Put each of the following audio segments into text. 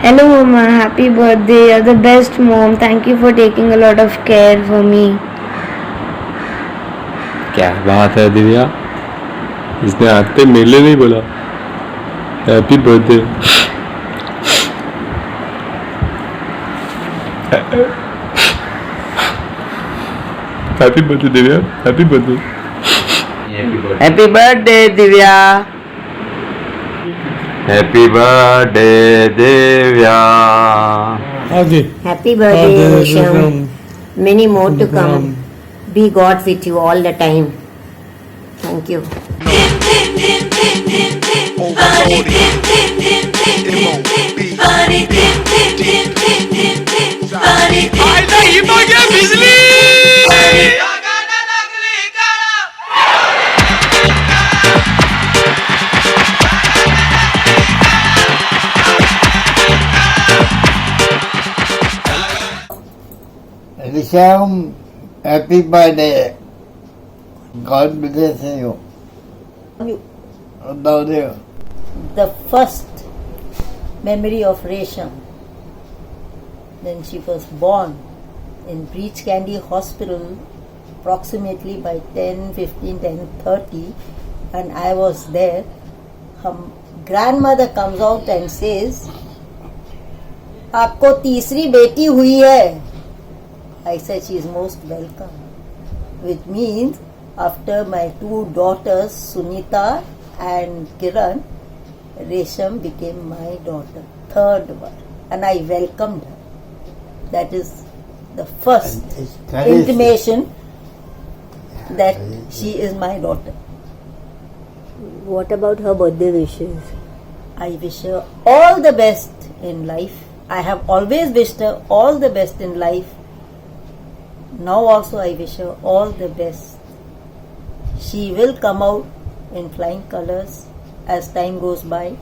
Hello, Mama. Happy birthday. You're the best mom. Thank you for taking a lot of care for me. क्या बात है दिव्या, इसने आते मेले नहीं बोला happy birthday. Happy birthday Divya, happy birthday. Happy birthday Divya. Happy birthday Divya. Happy birthday, Resham. Many more to come. Be God with you all the time. Thank you. Risham, happy birthday. God bless you. Love you. The first memory of Resham when she was born in Breach Candy Hospital approximately by 10:15, 10:30, and I was there. Her grandmother comes out and says, आपको तीसरी बेटी हुई है. I said she is most welcome, which means after my two daughters Sunita and Kiran, Resham became my daughter, third one, and I welcomed her. That is the first intimation that she is my daughter. What about her birthday wishes? I wish her all the best in life. I have always wished her all the best in life. Now also I wish her all the best. She will come out in flying colors as time goes by.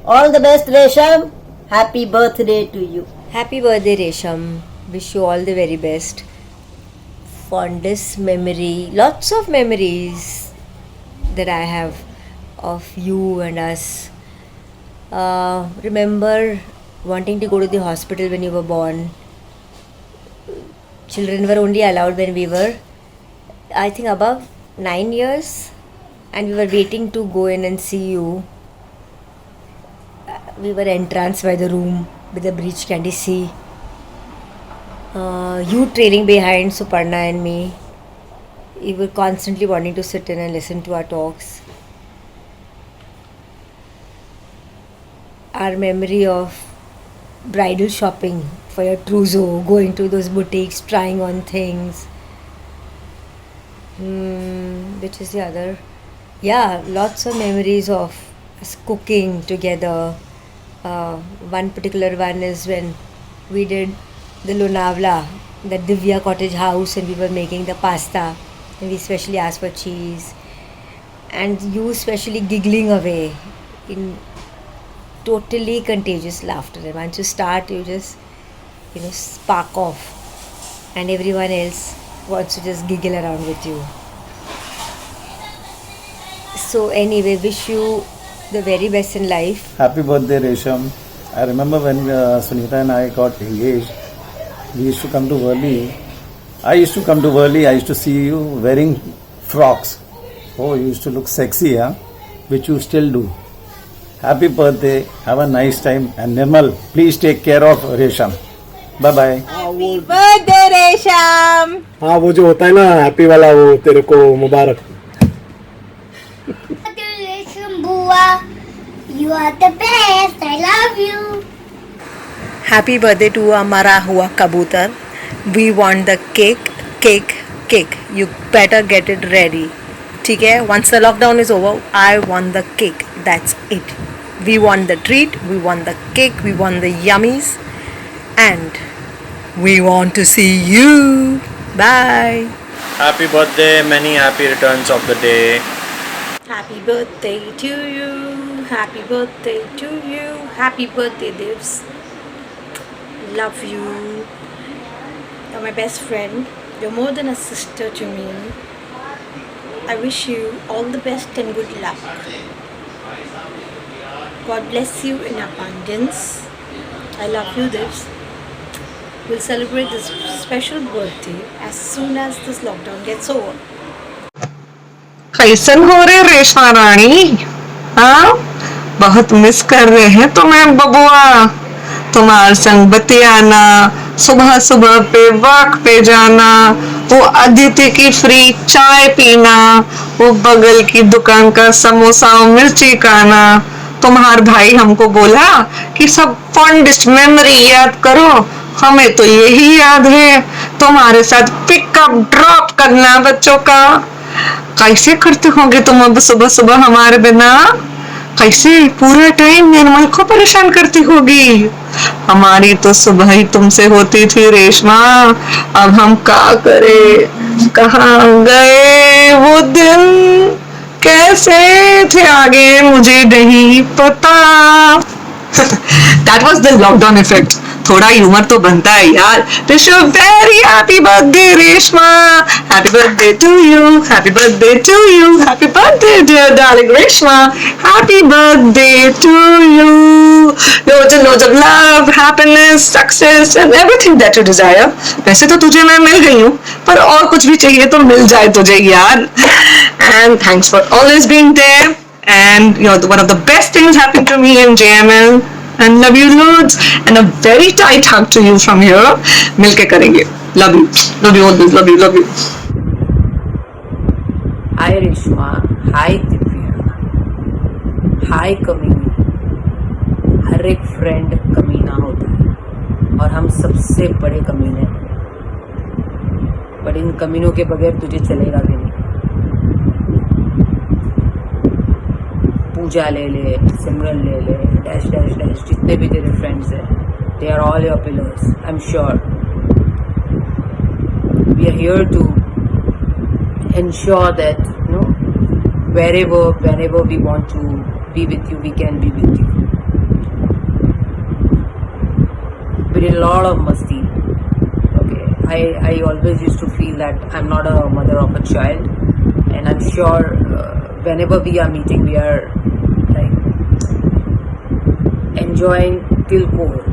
All the best, Resham. Happy birthday to you. Happy birthday, Resham. Wish you all the very best. Fondest memory, lots of memories that I have of you and us. Remember wanting to go to the hospital when you were born. Children were only allowed when we were, I think, above 9 years, and we were waiting to go in and see you. We were entranced by the room with the Breach Candy Sea. You trailing behind Suparna and me. You were constantly wanting to sit in and listen to our talks. Our memory of bridal shopping for your trousseau, going to those boutiques, trying on things. Which is the other? Yeah, lots of memories of us cooking together. One particular one is when we did the Lonavala, the Divya cottage house, and we were making the pasta, and we specially asked for cheese, and you especially giggling away in totally contagious laughter. And once you start, you just spark off, and everyone else wants to just giggle around with you. So anyway, wish you the very best in life. Happy birthday, Resham. I remember when Sunita and I got engaged, we used to come to Worli. I used to come to Worli. I used to see you wearing frocks. Oh, you used to look sexy, huh? Which you still do. Happy birthday. Have a nice time. And Nirmal, please take care of Resham. Bye-bye. Happy birthday रेशम। हाँ, वो जो होता है ना happy वाला, वो तेरे को मुबारक। You are the best. I love you. Happy birthday to हमारा हुआ कबूतर। We want the cake cake cake. You better get it ready, ठीक है? Once the lockdown is over, I want the cake, that's it. We want the treat, we want the cake, we want the yummies, and we want to see you. Bye. Happy birthday, many happy returns of the day. Happy birthday to you. Happy birthday to you. Happy birthday, Divs. Love you. You're my best friend. You're more than a sister to me. I wish you all the best and good luck. God bless you in abundance. I love you, Divs. We'll celebrate this special birthday as soon as this lockdown gets over. कैसन हो रहे रेशमा रानी? हाँ, बहुत miss कर रहे हैं तुम्हें बबुआ। तुम्हारे संग बतियाना, सुबह सुबह पे वॉक पे जाना, वो अदिति की फ्री चाय पीना, वो बगल की दुकान का समोसा और मिर्ची खाना। तुम्हार भाई हमको बोला कि सब फॉन्डेस्ट मेमोरी याद करो, हमें तो यही याद है, तुम्हारे साथ पिकअप ड्रॉप करना बच्चों का। कैसे करते होंगे तुम अब सुबह सुबह हमारे बिना? कैसे पूरा टाइम निर्मल को परेशान करती होगी? हमारी तो सुबह ही तुमसे होती थी रेशमा, अब हम क्या करें? कहाँ गए वो दिन? कैसे थे आगे मुझे नहीं पता। That was the lockdown effect. थोड़ा ह्यूमर तो बनता है यार। Wish you a very happy birthday Reshma. Happy birthday to you. Happy birthday to you. Happy birthday dear darling Reshma. Happy birthday to you. Loads and loads of love, happiness, success and everything that you desire. वैसे तो तुझे मैं मिल गई हूँ, पर और कुछ भी चाहिए तो मिल जाए तुझे यार। And thanks for always being there. And you're one of the best things happened to me in JML. And love you loads. And a very tight hug to you from here. मिलके करेंगे. Love you. Love you always. Love you. Love you. Hi Reshma. Hi Divya. Hi कमीनी. हर एक friend कमीना होता है और हम सबसे बड़े कमीने हैं, पर इन कमीनों के बगैर तुझे चलेगा भी नहीं। पूजा ले ले, सिमरन ले ले, डैश डैश डैश, जितने भी तेरे फ्रेंड्स हैं, they are all your pillars. I'm sure we are here to ensure that whenever we want to be with you, we can be with you. We did a lot of masti. Okay, I always used to feel that I'm not a mother of a child, and I'm sure whenever we are meeting, we are like enjoying till core.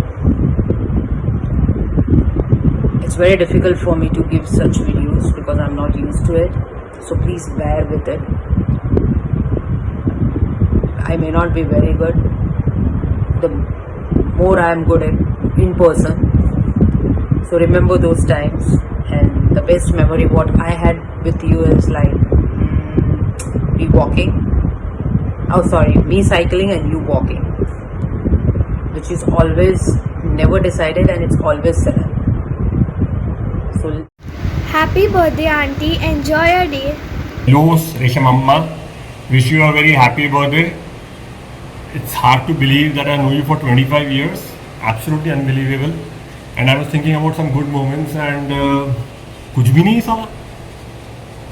It's very difficult for me to give such videos because I'm not used to it, so please bear with it. I may not be very good. The more I am good at in person, so remember those times. And the best memory what I had with you is like me walking. Oh sorry, me cycling and you walking, which is always never decided and it's always said. So Happy birthday, auntie. Enjoy your day. Hello, Resham Amma. Wish you a very happy birthday. It's hard to believe that I know you for 25 years. Absolutely unbelievable. And I was thinking about some good moments and कुछ भी नहीं साला,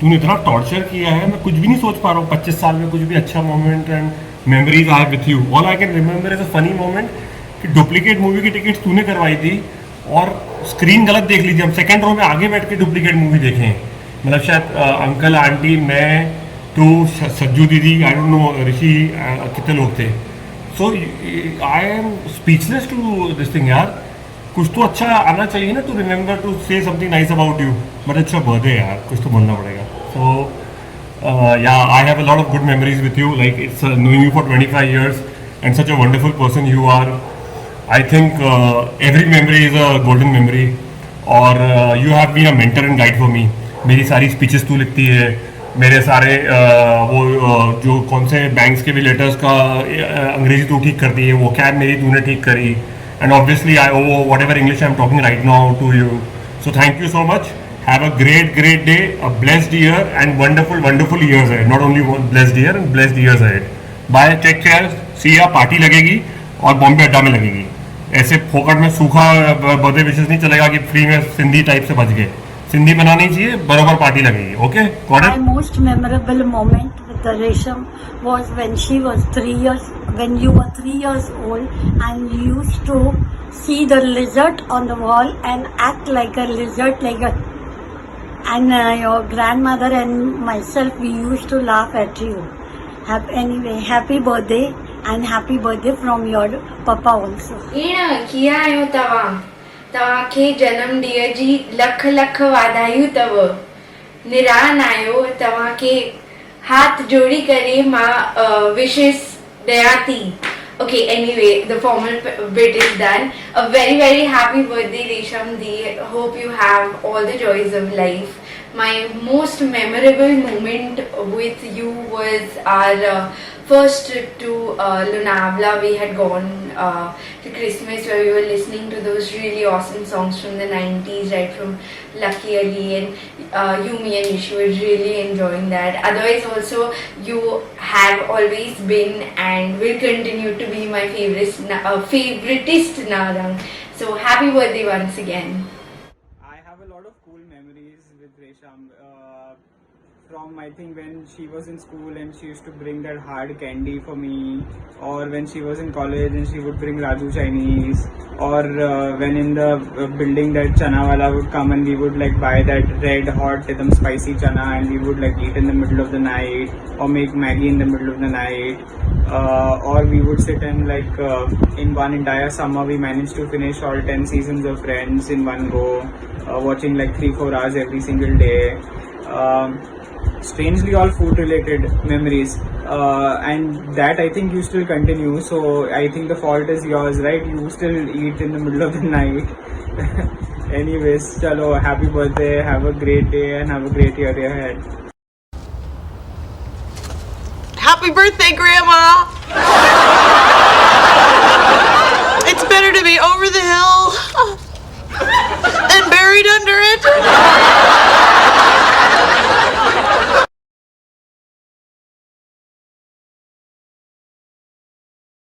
तूने इतना torture किया है, मैं कुछ भी नहीं सोच पा रहा हूँ 25 साल में कुछ भी अच्छा moment and memories I have with you. All I can remember is a funny moment कि डुप्लीकेट मूवी की टिकट्स तूने करवाई थी और स्क्रीन गलत देख ली थी. हम सेकंड रो में आगे बैठ के डुप्लीकेट मूवी देखे हैं, मतलब शायद अंकल आंटी मैं तो सज्जू दीदी, आई डोंट नो ऋषि, कितने लोग थे. So I am speechless to this thing यार. कुछ तो अच्छा आना चाहिए ना, to remember to say something nice about you. But अच्छा बर्थडे यार, कुछ तो बोलना पड़ेगा. So yeah I have a lot of good memories with you. Like it's knowing you for 25 years and such a wonderful person you are. I think every memory is a golden memory. और you have been a mentor and guide for me. मेरी सारी speeches तू लिखती है, मेरे सारे वो जो कौन से बैंक्स के भी लेटर्स का अंग्रेजी तू ठीक करती है, वो कैब मेरी तूने ठीक करी. And obviously I owe whatever English I'm talking right now to you. So thank you so much. Have a great day, a blessed year and wonderful years ahead. Not only one blessed year and blessed years ahead. Bye, take care. See ya. Party लगेगी और बॉम्बे अड्डा में लगेगी. ऐसे फोकट में सूखा birthday विशेष नहीं चलेगा कि फ्री में सिंधी टाइप से बच गए. सिंधी बनानी चाहिए, बराबर पार्टी लगेगी. Okay, got it. My most memorable moment with the Resham was when she was 3 years, when you were 3 years old and you used to see the lizard on the wall and act like a lizard, and your grandmother and myself, we used to laugh at you. Anyway, happy birthday and happy birthday from your papa also. भेण कीअं आहियो तव्हां? तव्हांखे जनम ॾींहं जी लख लख वाधायूं अथव। निरान आहियो, तव्हांखे हाथ जोड़ी करे मां विशेस ॾियां थी। Okay, anyway, the formal bit is done. A very, very happy birthday, Resham Di. Hope you have all the joys of life. My most memorable moment with you was our first trip to Lonavala. We had gone to Christmas, where we were listening to those really awesome songs from the 90s, right from Lucky Ali, and you, me and Nishu were really enjoying that. Otherwise also, you have always been and will continue to be my favoritist Narang. So happy birthday once again. I have a lot of cool memories with Resham. From I think when she was in school and she used to bring that hard candy for me, or when she was in college and she would bring Raju Chinese, or when in the building that chana wala would come and we would like buy that red hot spicy chana and we would like eat in the middle of the night, or make Maggie in the middle of the night, or we would sit and like in one entire summer we managed to finish all 10 seasons of Friends in one go, watching like 3-4 hours every single day. Strangely all food related memories, and that I think you still continue, so I think the fault is yours, right? You still eat in the middle of the night. Anyways, chalo, happy birthday, have a great day and have a great year ahead. Happy birthday, Grandma!